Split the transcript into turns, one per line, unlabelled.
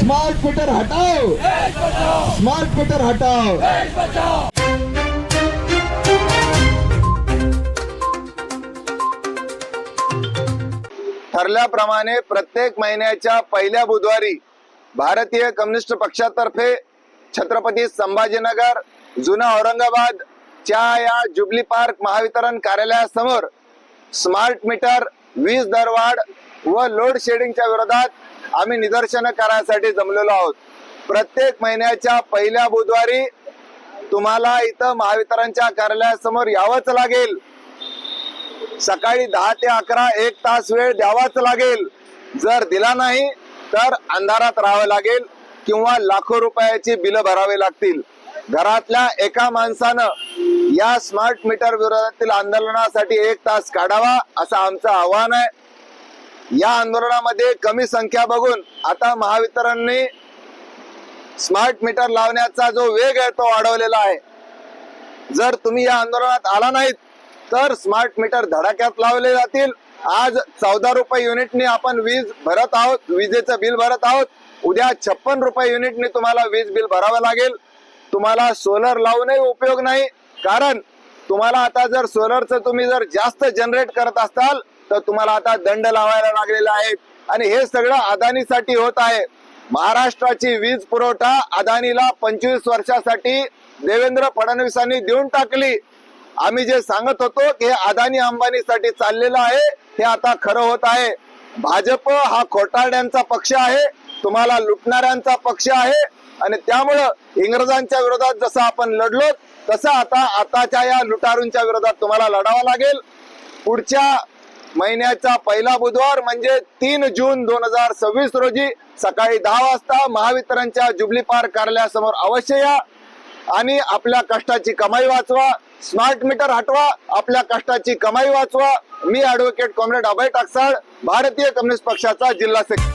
Smart meter हटाओ, smart meter हटाओ।
ठरल्याप्रमाणे प्रत्येक महिन्याच्या पहिल्या बुधवारी भारतीय कम्युनिस्ट पक्षातर्फे छत्रपती संभाजीनगर जुना औरंगाबाद च्या या जुबली पार्क महावितरण कार्यालयासमोर स्मार्ट मीटर, वीज दरवाढ व लोड शेडिंगच्या विरोधात आम्ही निदर्शन करण्यासाठी जमलेलो आहोत। प्रत्येक महिन्याच्या पहिल्या बुधवारी तुम्हाला इथं महावितरणच्या कार्यालयासमोर यावंच लागेल। सकाळी 10 ते 11 1 तास वेळ द्यावाच लागेल। जर दिला नाही तर अंधारात राहावं लागेल किंवा लाखो रुपयाची बिलं भरावे लागतील। घरातल्या एका माणसानं या स्मार्ट मीटर विरोधातील आंदोलनासाठी 1 तास काढावा असं आमचं आव्हान आहे। या आंदोलनामध्ये कमी संख्या बघून आता महावितरणने स्मार्ट मीटर लावण्याचा जो वेग आहे तो वाढवलेला आहे। जर तुम्ही या आंदोलनात आला नाहीत तर स्मार्ट मीटर धडाक्यात लावले जातील। आज 14 रुपये युनिटने आपण वीज भरत आहोत, विजेचं बिल भरत आहोत। उद्या 56 रुपये युनिटने तुम्हाला वीज बिल भरावं लागेल। तुम्हाला सोलर लावूनही उपयोग नाही, कारण तुम्हाला आता जर सोलरचं तुम्ही जर जास्त जनरेट करत असाल तर तुम्हाला आता दंड लावायला लागलेला आहे आणि हे सगळं अदानीसाठी होत आहे। महाराष्ट्राची वीज पुरवठा अदानीला 25 वर्षासाठी देवेंद्र फडणवीसांनी देऊन टाकली। आम्ही जे सांगत होतो की हे अदानी अंबानीसाठी चाललेलं आहे हे आता खरं होत आहे। भाजप हा खोटारड्यांचा पक्ष आहे, तुम्हाला लुटणाऱ्यांचा पक्ष आहे आणि त्यामुळं इंग्रजांच्या विरोधात जसं आपण लढलो तसं आताच्या या लुटारूंच्या विरोधात तुम्हाला लढावं लागेल। पुढच्या महिन्याचा पहिला बुधवार म्हणजे 3 जून 2026 रोजी सकाळी 10 वाजता महावितरणच्या जुबली पार्क कार्यालयासमोर अवश्य या आणि आपल्या कष्टाची कमाई वाचवा। स्मार्ट मीटर हटवा, आपल्या कष्टाची कमाई वाचवा। मी ॲडव्होकेट कॉम्रेड अभय टाकसाळ, भारतीय कम्युनिस्ट पक्षाचा जिल्हा सेक्रेटरी।